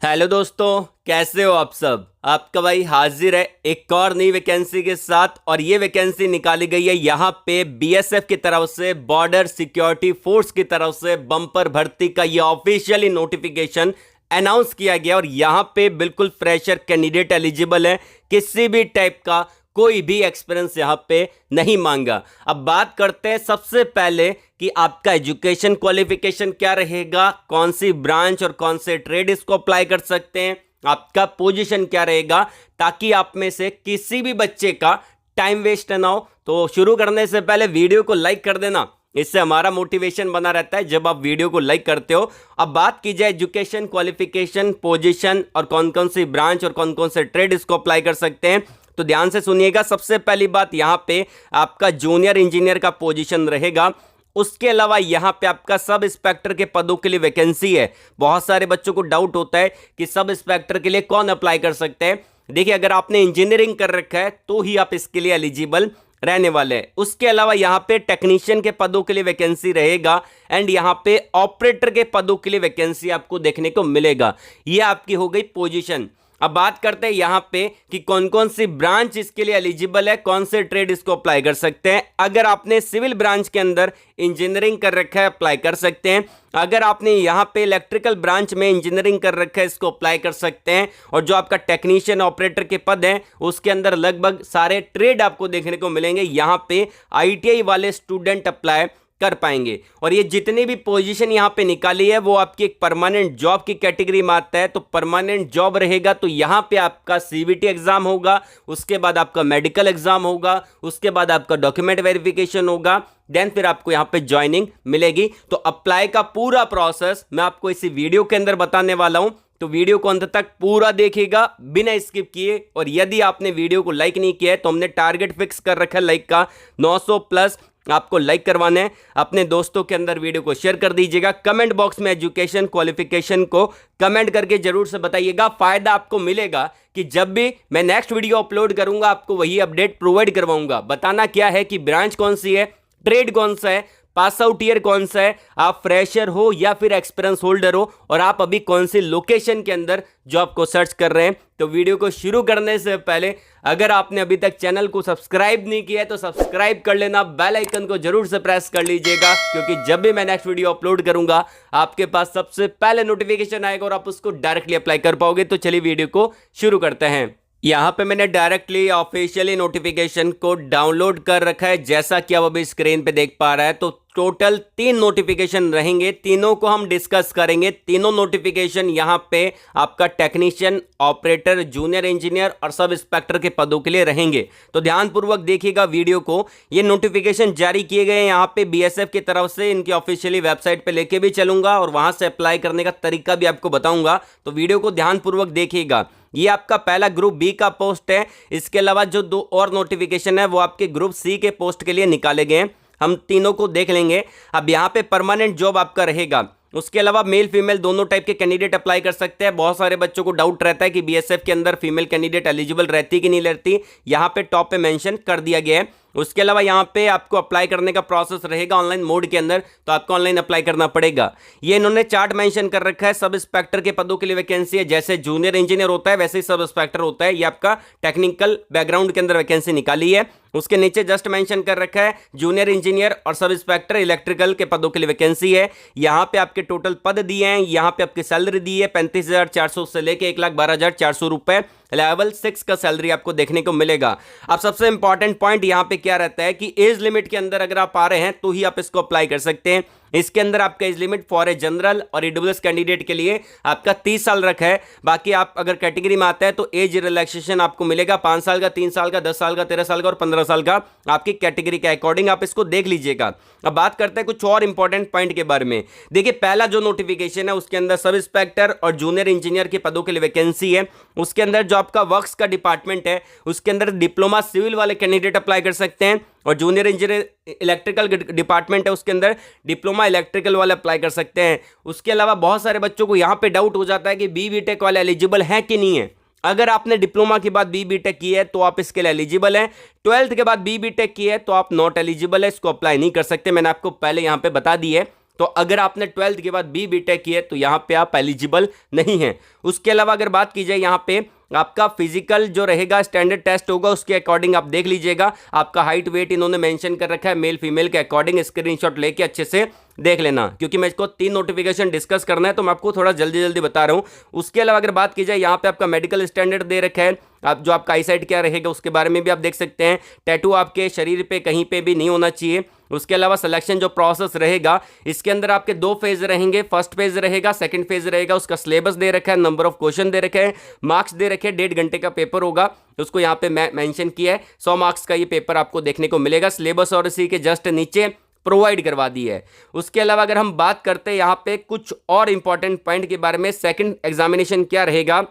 Hello दोस्तों, कैसे हो आप सब। आपका भाई हाजिर है एक और नई वैकेंसी के साथ। और ये वैकेंसी निकाली गई है यहाँ पे बीएसएफ की तरफ से, बॉर्डर सिक्योरिटी फोर्स की तरफ से। बम्पर भर्ती का ये ऑफिशियली नोटिफिकेशन अनाउंस किया गया और यहाँ पे बिल्कुल फ्रेशर कैंडिडेट एलिजिबल है। किसी भी टाइप का कोई भी एक्सपीरियंस यहाँ पे नहीं मांगा। अब बात करते हैं सबसे पहले कि आपका एजुकेशन क्वालिफिकेशन क्या रहेगा, कौन सी ब्रांच और कौन से ट्रेड इसको अप्लाई कर सकते हैं, आपका पोजीशन क्या रहेगा, ताकि आप में से किसी भी बच्चे का टाइम वेस्ट ना हो। तो शुरू करने से पहले वीडियो को लाइक कर देना, इससे हमारा मोटिवेशन बना रहता है जब आप वीडियो को लाइक करते हो। अब बात की जाए एजुकेशन क्वालिफिकेशन, पोजीशन और कौन कौन सी ब्रांच और कौन कौन से ट्रेड इसको अप्लाई कर सकते हैं, तो ध्यान से सुनिएगा। सबसे पहली बात, यहां पे आपका जूनियर इंजीनियर का पोजीशन रहेगा। उसके अलावा यहां पे आपका सब इंस्पेक्टर के पदों के लिए वैकेंसी है। बहुत सारे बच्चों को डाउट होता है कि सब इंस्पेक्टर के लिए कौन अप्लाई कर सकते हैं। देखिए, अगर आपने इंजीनियरिंग कर रखा है तो ही आप इसके लिए एलिजिबल रहने वाले हैं। उसके अलावा यहां पे टेक्नीशियन के पदों के लिए वैकेंसी रहेगा एंड यहां पे ऑपरेटर के पदों के लिए वैकेंसी आपको देखने को मिलेगा। यह आपकी हो गई पोजीशन। अब बात करते हैं यहां पे कि कौन कौन सी ब्रांच इसके लिए एलिजिबल है, कौन से ट्रेड इसको अप्लाई कर सकते हैं। अगर आपने सिविल ब्रांच के अंदर इंजीनियरिंग कर रखा है, अप्लाई कर सकते हैं। अगर आपने यहां पे इलेक्ट्रिकल ब्रांच में इंजीनियरिंग कर रखा है, इसको अप्लाई कर सकते हैं। और जो आपका टेक्नीशियन ऑपरेटर के पद हैं, उसके अंदर लगभग सारे ट्रेड आपको देखने को मिलेंगे। यहां पे आईटीआई वाले स्टूडेंट अप्लाई कर पाएंगे। और ये जितनी भी पोजीशन यहां पे निकाली है वो आपकी एक परमानेंट जॉब की कैटेगरी में आता है। तो परमानेंट जॉब रहेगा तो यहां पे आपका सीबीटी एग्जाम होगा, उसके बाद आपका मेडिकल एग्जाम होगा, उसके बाद आपका डॉक्यूमेंट वेरिफिकेशन होगा, देन फिर आपको यहां पे ज्वाइनिंग मिलेगी। तो अप्लाई का पूरा प्रोसेस मैं आपको इसी वीडियो के अंदर बताने वाला हूं। तो वीडियो को अंत तक पूरा देखिएगा बिना स्किप किए। और यदि आपने वीडियो को लाइक नहीं किया है तो हमने टारगेट फिक्स कर रखा है लाइक का, 900 प्लस आपको लाइक करवाना है। अपने दोस्तों के अंदर वीडियो को शेयर कर दीजिएगा। कमेंट बॉक्स में एजुकेशन क्वालिफिकेशन को कमेंट करके जरूर से बताइएगा। फायदा आपको मिलेगा कि जब भी मैं नेक्स्ट वीडियो अपलोड करूंगा आपको वही अपडेट प्रोवाइड करवाऊंगा। बताना क्या है कि ब्रांच कौन सी है, ट्रेड कौन सा है, पास आउट ईयर कौन सा है, आप फ्रेशर हो या फिर एक्सपीरियंस होल्डर हो, और आप अभी कौन सी लोकेशन के अंदर जॉब को सर्च कर रहे हैं। तो वीडियो को शुरू करने से पहले अगर आपने अभी तक चैनल को सब्सक्राइब नहीं किया है तो सब्सक्राइब कर लेना, बेल आइकन को जरूर से प्रेस कर लीजिएगा, क्योंकि जब भी मैं नेक्स्ट वीडियो अपलोड करूंगा आपके पास सबसे पहले नोटिफिकेशन आएगा और आप उसको डायरेक्टली अप्लाई कर पाओगे। तो चलिए वीडियो को शुरू करते हैं। यहाँ पे मैंने डायरेक्टली ऑफिशियली नोटिफिकेशन को डाउनलोड कर रखा है, जैसा कि आप अभी स्क्रीन पे देख पा रहे हैं। तो टोटल 3 नोटिफिकेशन रहेंगे, तीनों को हम डिस्कस करेंगे। तीनों नोटिफिकेशन यहाँ पे आपका टेक्नीशियन, ऑपरेटर, जूनियर इंजीनियर और सब इंस्पेक्टर के पदों के लिए रहेंगे। तो ध्यानपूर्वक देखिएगा वीडियो को। ये नोटिफिकेशन जारी किए गए हैं यहाँ पे बीएसएफ की तरफ से। इनकी ऑफिशियली वेबसाइट पे लेके भी चलूंगा और वहां से अप्लाई करने का तरीका भी आपको बताऊंगा। तो वीडियो को ध्यानपूर्वक देखिएगा। ये आपका पहला ग्रुप बी का पोस्ट है। इसके अलावा जो 2 और नोटिफिकेशन है वो आपके ग्रुप सी के पोस्ट के लिए निकाले गए हैं। हम तीनों को देख लेंगे। अब यहाँ पे परमानेंट जॉब आपका रहेगा। उसके अलावा मेल फीमेल दोनों टाइप के कैंडिडेट अप्लाई कर सकते हैं। बहुत सारे बच्चों को डाउट रहता है कि बीएसएफ के अंदर फीमेल कैंडिडेट एलिजिबल रहती कि नहीं रहती, यहाँ पे टॉप पे मेंशन कर दिया गया है। उसके अलावा यहाँ पे आपको अप्लाई करने का प्रोसेस रहेगा ऑनलाइन मोड के अंदर, तो आपको ऑनलाइन अप्लाई करना पड़ेगा। ये इन्होंने चार्ट मेंशन कर रखा है। सब इंस्पेक्टर के पदों के लिए वैकेंसी है। जैसे जूनियर इंजीनियर होता है वैसे ही सब इंस्पेक्टर होता है। ये आपका टेक्निकल बैकग्राउंड के अंदर वैकेंसी निकाली है। उसके नीचे जस्ट मेंशन कर रखा है जूनियर इंजीनियर और सब इंस्पेक्टर इलेक्ट्रिकल के पदों के लिए वैकेंसी है। यहाँ पे आपके टोटल पद दिए हैं, यहाँ पे आपकी सैलरी दी है 35,400 से लेके 1,12,400 रुपए। लेवल 6 का सैलरी आपको देखने को मिलेगा। अब सबसे इंपॉर्टेंट पॉइंट यहाँ पे क्या रहता है कि एज लिमिट के अंदर अगर आप आ रहे हैं तो ही आप इसको अप्लाई कर सकते हैं। इसके अंदर आपका age limit for a general और ईडब्ल्यूएस कैंडिडेट के लिए आपका 30 साल रखा है। बाकी आप अगर कैटेगरी में आता है तो एज रिलैक्सेशन आपको मिलेगा 5 साल का, 3 साल का, 10 साल का, 13 साल का और 15 साल का। आपकी कैटेगरी के अकॉर्डिंग आप इसको देख लीजिएगा। अब बात करते हैं कुछ और इंपॉर्टेंट पॉइंट के बारे में। देखिए, पहला जो नोटिफिकेशन है उसके अंदर सब इंस्पेक्टर और जूनियर इंजीनियर के पदों के लिए वैकेंसी है। उसके अंदर जो आपका वर्क्स का डिपार्टमेंट है उसके अंदर डिप्लोमा सिविल वाले कैंडिडेट अप्लाई कर सकते हैं। और जूनियर इंजीनियर इलेक्ट्रिकल डिपार्टमेंट है उसके अंदर डिप्लोमा इलेक्ट्रिकल वाले अप्लाई कर सकते हैं। उसके अलावा बहुत सारे बच्चों को यहाँ पे डाउट हो जाता है कि बीटेक वाले एलिजिबल हैं कि नहीं है। अगर आपने डिप्लोमा के बाद बीटेक की है तो आप इसके लिए एलिजिबल हैं। 12th के बाद बीटेक की है तो आप नॉट एलिजिबल है, इसको अप्लाई नहीं कर सकते। मैंने आपको पहले यहाँ पे बता दी है। तो अगर आपने 12th के बाद बी बीटेक की है तो यहां पे आप एलिजिबल नहीं हैं। उसके अलावा अगर बात की जाए यहां पे आपका फिजिकल जो रहेगा स्टैंडर्ड टेस्ट होगा, उसके अकॉर्डिंग आप देख लीजिएगा। आपका हाइट वेट इन्होंने मेंशन कर रखा है मेल फीमेल के अकॉर्डिंग। स्क्रीनशॉट लेके अच्छे से देख लेना, क्योंकि मैं इसको 3 नोटिफिकेशन डिस्कस करना है तो मैं आपको थोड़ा जल्दी जल्दी बता रहा हूं। उसके अलावा अगर बात की जाए यहाँ पे आपका मेडिकल स्टैंडर्ड दे रखा है। आप जो आपका आईसाइट क्या रहेगा उसके बारे में भी आप देख सकते हैं। टैटू आपके शरीर पे कहीं पे भी नहीं होना चाहिए। उसके अलावा सिलेक्शन जो प्रोसेस रहेगा इसके अंदर आपके 2 फेज रहेंगे। फर्स्ट फेज रहेगा, सेकंड फेज रहेगा। उसका सिलेबस दे रखा है, नंबर ऑफ क्वेश्चन दे रखे हैं, मार्क्स दे रखे हैं। 1.5 घंटे का पेपर होगा, उसको यहाँ पे मेंशन किया है। 100 मार्क्स का ये पेपर आपको देखने को मिलेगा। सिलेबस और इसी के जस्ट नीचे प्रोवाइड करवा दी है। उसके अलावा अगर हम बात करते हैं यहाँ पे कुछ और इंपॉर्टेंट पॉइंट के बारे में, सेकंड एग्जामिनेशन क्या रहेगा।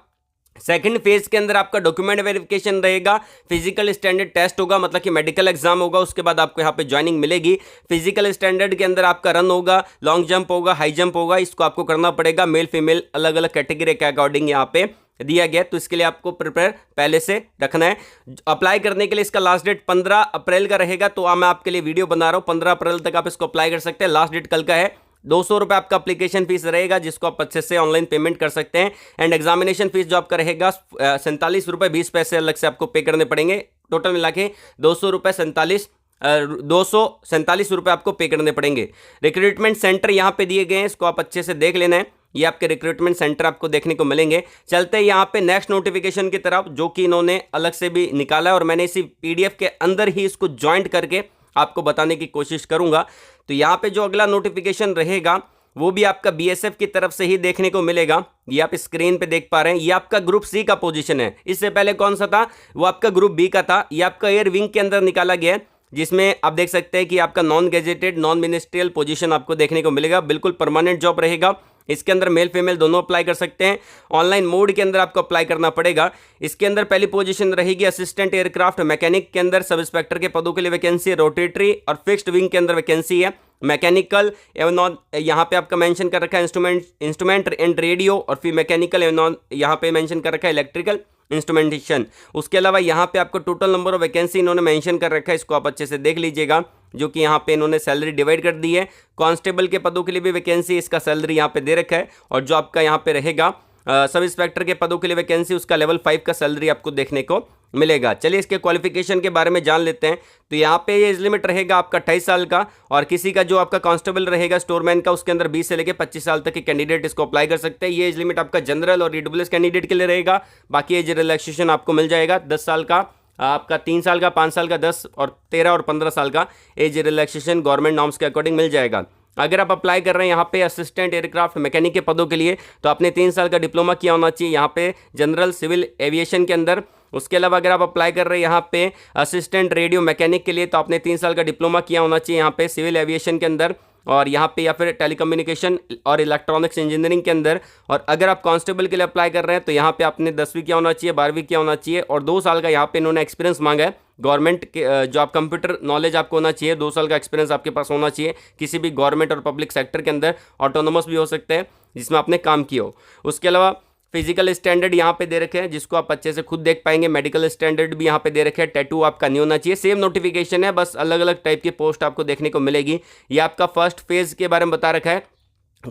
सेकंड फेज के अंदर आपका डॉक्यूमेंट वेरिफिकेशन रहेगा, फिजिकल स्टैंडर्ड टेस्ट होगा, मतलब कि मेडिकल एग्जाम होगा। उसके बाद आपको यहाँ पे ज्वाइनिंग मिलेगी। फिजिकल स्टैंडर्ड के अंदर आपका रन होगा, लॉन्ग जंप होगा, हाई जंप होगा। इसको आपको करना पड़ेगा। मेल फीमेल अलग अलग कैटेगरी के अकॉर्डिंग यहाँ पे दिया गया, तो इसके लिए आपको प्रिपेयर पहले से रखना है। अप्लाई करने के लिए इसका लास्ट डेट 15 अप्रैल का रहेगा, तो मैं आपके लिए वीडियो बना रहा हूँ। 15 अप्रैल तक आप इसको अप्लाई कर सकते हैं। लास्ट डेट कल का है। 200 रुपये आपका एप्लीकेशन फीस रहेगा, जिसको आप अच्छे से ऑनलाइन पेमेंट कर सकते हैं। एंड एग्जामिनेशन फीस जो आपका रहेगा 47 रुपये 20 पैसे अलग से आपको पे करने पड़ेंगे। टोटल मिला के 247 रुपये आपको पे करने पड़ेंगे। रिक्रूटमेंट सेंटर यहाँ पे दिए गए हैं, इसको आप अच्छे से देख लेना है। ये आपके रिक्रूटमेंट सेंटर आपको देखने को मिलेंगे। चलते हैं यहाँ पे नेक्स्ट नोटिफिकेशन की तरफ, जो कि इन्होंने अलग से भी निकाला है और मैंने इसी पीडीएफ के अंदर ही इसको ज्वाइंट करके आपको बताने की कोशिश करूंगा। तो यहाँ पे जो अगला नोटिफिकेशन रहेगा वो भी आपका बीएसएफ की तरफ से ही देखने को मिलेगा। ये आप स्क्रीन पे देख पा रहे हैं। ये आपका ग्रुप सी का पोजीशन है। इससे पहले कौन सा था, वो आपका ग्रुप बी का था। ये आपका एयर विंग के अंदर निकाला गया है, जिसमें आप देख सकते हैं कि आपका non gazetted non ministerial position आपको देखने को मिलेगा। बिल्कुल परमानेंट जॉब रहेगा। इसके अंदर मेल फीमेल दोनों अप्लाई कर सकते हैं। ऑनलाइन मोड के अंदर आपको अप्लाई करना पड़ेगा। इसके अंदर पहली पोजीशन रहेगी असिस्टेंट एयरक्राफ्ट मैकेनिक के अंदर सब इंस्पेक्टर के पदों के लिए वैकेंसी है। रोटेटरी और फिक्स्ड विंग के अंदर वैकेंसी है। मैकेनिकल एवं नॉन यहाँ पे आपका मेंशन कर रखा है इंस्ट्रूमेंट एंड रेडियो, और फिर मैकेनिकल एवं नॉन यहाँ पे मेंशन कर रखा है इलेक्ट्रिकल इंस्ट्रूमेंटेशन। उसके अलावा यहाँ पे आपको टोटल नंबर ऑफ वैकेंसी इन्होंने मेंशन कर रखा है, इसको आप अच्छे से देख लीजिएगा। जो कि यहाँ पे इन्होंने सैलरी डिवाइड कर दी है। कांस्टेबल के पदों के लिए भी वैकेंसी, इसका सैलरी यहाँ पे दे रखा है। और जो आपका यहाँ पे रहेगा सब इंस्पेक्टर के पदों के लिए वैकेंसी, उसका लेवल 5 का सैलरी आपको देखने को मिलेगा। चलिए इसके क्वालिफिकेशन के बारे में जान लेते हैं। तो यहाँ पे ये एज लिमिट रहेगा आपका 28 साल का, और किसी का जो आपका कांस्टेबल रहेगा स्टोरमैन का, उसके अंदर 20 से लेकर 25 साल तक के कैंडिडेट इसको अप्लाई कर सकते हैं। ये एज लिमिट आपका जनरल और ईडब्ल्यूएस कैंडिडेट के लिए रहेगा। बाकी एज रिलैक्सेशन आपको मिल जाएगा 10 साल का, आपका 3 साल का, 5 साल का, 10 और 13 और 15 साल का एज रिलैक्सेशन गवर्नमेंट नॉर्म्स के अकॉर्डिंग मिल जाएगा। अगर आप अप्लाई कर रहे हैं यहाँ पे असिस्टेंट एयरक्राफ्ट मैकेनिक के पदों के लिए, तो आपने 3 साल का डिप्लोमा किया होना चाहिए यहाँ पे जनरल सिविल एविएशन के अंदर। उसके अलावा अगर आप अप्लाई कर रहे हैं यहाँ पे असिस्टेंट रेडियो मैकेनिक के लिए, तो आपने 3 साल का डिप्लोमा किया होना चाहिए यहाँ पे सिविल एविएशन के अंदर, और यहाँ पे या फिर टेलीकम्युनिकेशन और इलेक्ट्रॉनिक्स इंजीनियरिंग के अंदर। और अगर आप कांस्टेबल के लिए अप्लाई कर रहे हैं तो यहाँ पे आपने 10वीं किया होना चाहिए, 12वीं किया होना चाहिए, और 2 साल का यहाँ पे इन्होंने एक्सपीरियंस मांगा है गवर्नमेंट के। जो आप कंप्यूटर नॉलेज आपको होना चाहिए, 2 साल का एक्सपीरियंस आपके पास होना चाहिए किसी भी गवर्नमेंट और पब्लिक सेक्टर के अंदर। ऑटोनोमस भी हो सकते हैं जिसमें आपने काम किया हो। उसके अलावा फिजिकल स्टैंडर्ड यहाँ पे दे रखे हैं, जिसको आप अच्छे से खुद देख पाएंगे। मेडिकल स्टैंडर्ड भी यहाँ पे दे रखे हैं। टैटू आपका नहीं होना चाहिए। सेम नोटिफिकेशन है, बस अलग अलग टाइप की पोस्ट आपको देखने को मिलेगी। ये आपका फर्स्ट फेज के बारे में बता रखा है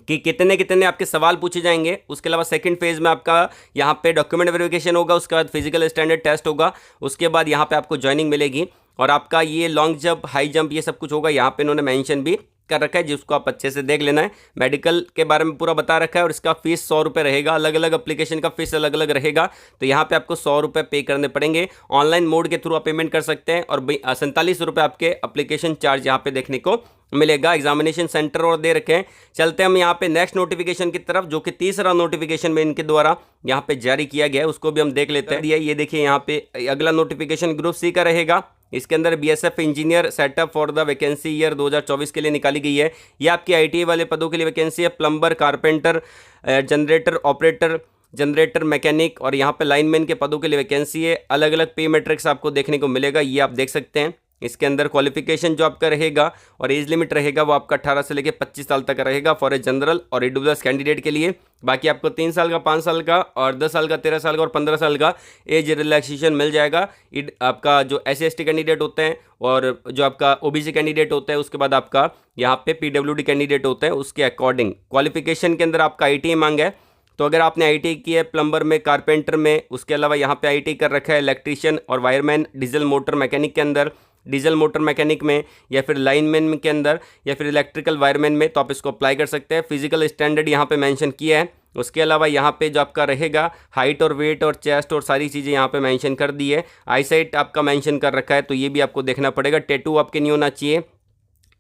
कि कितने कितने आपके सवाल पूछे जाएंगे। उसके अलावा सेकंड फेज में आपका यहाँ पे डॉक्यूमेंट वेरिफिकेशन होगा, उसके बाद फिजिकल स्टैंडर्ड टेस्ट होगा, उसके बाद यहाँ पे आपको ज्वाइनिंग मिलेगी, और आपका ये लॉन्ग जंप हाई जंप ये सब कुछ होगा। यहाँ पे इन्होंने मेंशन भी कर रखा है, जिसको आप अच्छे से देख लेना है। मेडिकल के बारे में पूरा बता रखा है, और इसका फीस 100 रुपये रहेगा। अलग अलग एप्लीकेशन का फीस अलग अलग रहेगा, तो यहाँ पे आपको 100 रुपये पे करने पड़ेंगे। ऑनलाइन मोड के थ्रू आप पेमेंट कर सकते हैं, और 47 रुपये आपके एप्लीकेशन चार्ज यहाँ पे देखने को मिलेगा। एग्जामिनेशन सेंटर और दे रखे हैं। चलते हम यहाँ पे नेक्स्ट नोटिफिकेशन की तरफ, जो कि तीसरा नोटिफिकेशन में इनके द्वारा यहाँ पे जारी किया गया है, उसको भी हम देख लेते हैं। ये देखिए यहाँ पे अगला नोटिफिकेशन ग्रुप सी का रहेगा। इसके अंदर BSF engineer setup for the vacancy year 2024 के लिए निकाली गई है। ये आपकी आईटीआई वाले पदों के लिए वैकेंसी है। Plumber, carpenter, generator operator, generator mechanic, और यहाँ पे लाइनमैन के पदों के लिए वैकेंसी है। अलग अलग पे मैट्रिक्स आपको देखने को मिलेगा, ये आप देख सकते हैं। इसके अंदर क्वालिफिकेशन जो आपका रहेगा और एज लिमिट रहेगा वो आपका 18 से लेकर 25 साल तक रहेगा फॉर ए जनरल और ईडब्ल्यूएस कैंडिडेट के लिए। बाकी आपको 3 साल का, 5 साल का और 10 साल का, 13 साल का और 15 साल का एज रिलैक्सेशन मिल जाएगा। आपका जो SC/ST कैंडिडेट होते हैं और जो आपका OBC कैंडिडेट होता है, उसके बाद आपका यहाँ पे PWD कैंडिडेट होता है, उसके अकॉर्डिंग क्वालिफिकेशन के अंदर आपका ITI मांगा है। तो अगर आपने ITI की है प्लम्बर में, कारपेंटर में, उसके अलावा यहाँ पे ITI कर रखा है इलेक्ट्रीशियन और वायरमैन, डीजल मोटर मैकेनिक के अंदर, डीजल मोटर मैकेनिक में, या फिर लाइनमैन के अंदर, या फिर इलेक्ट्रिकल वायरमैन में, तो आप इसको अप्लाई कर सकते हैं। फिजिकल स्टैंडर्ड यहाँ पे मेंशन किया है। उसके अलावा यहाँ पे जो आपका रहेगा हाइट और वेट और चेस्ट और सारी चीज़ें यहाँ पे मेंशन कर दी है। आईसाइट आपका मेंशन कर रखा है, तो ये भी आपको देखना पड़ेगा। टैटू आपके नहीं होना चाहिए।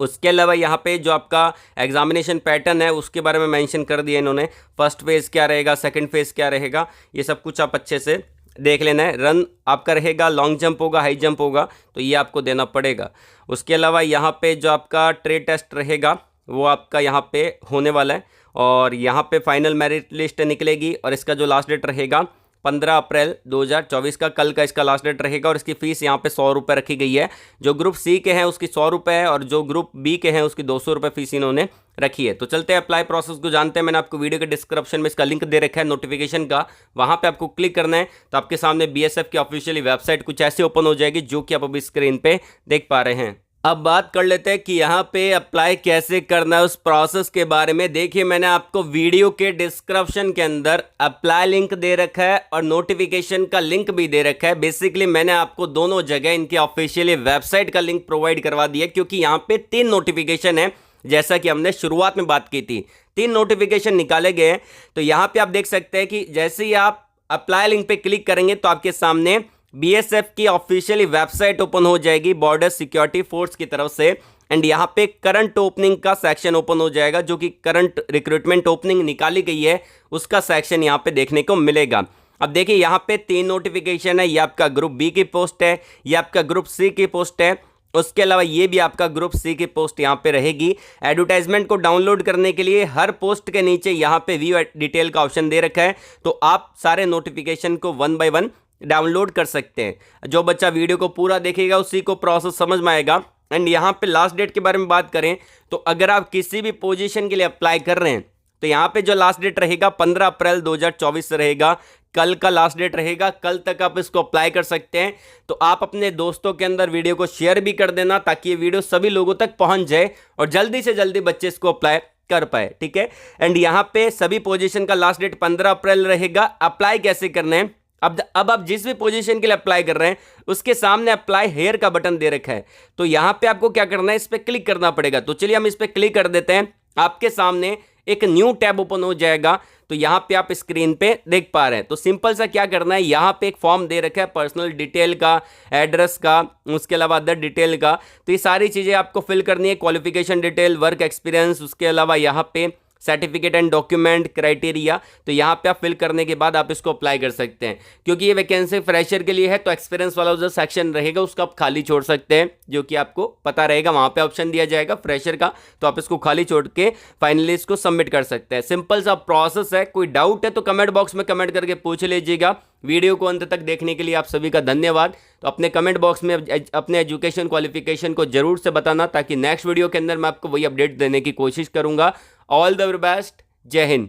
उसके अलावा यहाँ पे जो आपका एग्जामिनेशन पैटर्न है उसके बारे में मेंशन कर दिया इन्होंने। फर्स्ट फेज़ क्या रहेगा, सेकंड फेज़ क्या रहेगा, ये सब कुछ आप अच्छे से देख लेना है। रन आपका रहेगा, लॉन्ग जंप होगा, हाई जंप होगा, तो ये आपको देना पड़ेगा। उसके अलावा यहाँ पे जो आपका ट्रेड टेस्ट रहेगा वो आपका यहाँ पे होने वाला है और यहाँ पे फाइनल मेरिट लिस्ट निकलेगी और इसका जो लास्ट डेट रहेगा 15 अप्रैल 2024 का, कल का इसका लास्ट डेट रहेगा। और इसकी फ़ीस यहाँ पे 100 रुपये रखी गई है। जो ग्रुप C के हैं उसकी 100 रुपये है और जो ग्रुप B के हैं उसकी 200 रुपये फ़ीस इन्होंने रखी है। तो चलते हैं अप्लाई प्रोसेस को जानते हैं। मैंने आपको वीडियो के डिस्क्रिप्शन में इसका लिंक दे रखा है नोटिफिकेशन का, वहाँ पे आपको क्लिक करना है तो आपके सामने BSF की ऑफिशियली वेबसाइट कुछ ऐसे ओपन हो जाएगी जो कि आप अभी स्क्रीन पे देख पा रहे हैं। अब बात कर लेते हैं कि यहाँ पे अप्लाई कैसे करना है, उस प्रोसेस के बारे में। देखिए, मैंने आपको वीडियो के डिस्क्रिप्शन के अंदर अप्लाई लिंक दे रखा है और नोटिफिकेशन का लिंक भी दे रखा है। बेसिकली मैंने आपको दोनों जगह इनकी ऑफिशियली वेबसाइट का लिंक प्रोवाइड करवा दिया क्योंकि यहाँ पे 3 नोटिफिकेशन है, जैसा कि हमने शुरुआत में बात की थी। 3 नोटिफिकेशन निकाले गए हैं। तो यहाँ पे आप देख सकते हैं कि जैसे ही आप अप्लाई लिंक पे क्लिक करेंगे तो आपके सामने BSF की ऑफिशियली वेबसाइट ओपन हो जाएगी बॉर्डर सिक्योरिटी फोर्स की तरफ से। एंड यहाँ पे करंट ओपनिंग का सेक्शन ओपन हो जाएगा, जो कि करंट रिक्रूटमेंट ओपनिंग निकाली गई है उसका सेक्शन यहाँ पे देखने को मिलेगा। अब देखिए, यहाँ पे 3 नोटिफिकेशन है। ये आपका ग्रुप B की पोस्ट है, ये आपका ग्रुप C की पोस्ट है, उसके अलावा ये भी आपका ग्रुप C की पोस्ट यहाँ पे रहेगी। एडवर्टाइजमेंट को डाउनलोड करने के लिए हर पोस्ट के नीचे यहाँ पे व्यू डिटेल का ऑप्शन दे रखा है, तो आप सारे नोटिफिकेशन को 1 बाय 1 डाउनलोड कर सकते हैं। जो बच्चा वीडियो को पूरा देखेगा उसी को प्रोसेस समझ में आएगा। एंड यहाँ पे लास्ट डेट के बारे में बात करें तो अगर आप किसी भी पोजीशन के लिए अप्लाई कर रहे हैं तो यहाँ पे जो लास्ट डेट रहेगा 15 अप्रैल 2024 रहेगा। कल का लास्ट डेट रहेगा, कल तक आप इसको अप्लाई कर सकते हैं। तो आप अपने दोस्तों के अंदर वीडियो को शेयर भी कर देना ताकि ये वीडियो सभी लोगों तक पहुंच जाए और जल्दी से जल्दी बच्चे इसको अप्लाई कर पाए, ठीक है। एंड यहाँ पे सभी पोजीशन का लास्ट डेट 15 अप्रैल रहेगा। अप्लाई कैसे करना है, अब आप जिस भी पोजीशन के लिए अप्लाई कर रहे हैं उसके सामने अप्लाई हेयर का बटन दे रखा है, तो यहां पे आपको क्या करना है, इस पे क्लिक करना पड़ेगा। तो चलिए हम इस पे क्लिक कर देते हैं। आपके सामने एक न्यू टैब ओपन हो जाएगा, तो यहां पे आप स्क्रीन पे देख पा रहे हैं। तो सिंपल सा क्या करना है, यहां पे एक फॉर्म दे रखा है पर्सनल डिटेल का, एड्रेस का, उसके अलावा अदर डिटेल का। तो ये सारी चीजें आपको फिल करनी है, क्वालिफिकेशन डिटेल, वर्क एक्सपीरियंस, उसके अलावा यहाँ पे सर्टिफिकेट एंड डॉक्यूमेंट क्राइटेरिया। तो यहाँ पे आप फिल करने के बाद आप इसको अप्लाई कर सकते हैं। क्योंकि ये वैकेंसी फ्रेशर के लिए है तो एक्सपीरियंस वाला जो सेक्शन रहेगा उसको आप खाली छोड़ सकते हैं, जो कि आपको पता रहेगा। वहाँ पे ऑप्शन दिया जाएगा फ्रेशर का, तो आप इसको खाली छोड़ के फाइनली इसको सबमिट कर सकते हैं। सिंपल सा प्रोसेस है। कोई डाउट है तो कमेंट बॉक्स में कमेंट करके पूछ लीजिएगा। वीडियो को अंत तक देखने के लिए आप सभी का धन्यवाद। तो अपने कमेंट बॉक्स में अपने एजुकेशन क्वालिफिकेशन को जरूर से बताना ताकि नेक्स्ट वीडियो के अंदर मैं आपको वही अपडेट देने की कोशिश करूंगा। ऑल द बेस्ट, जय हिंद।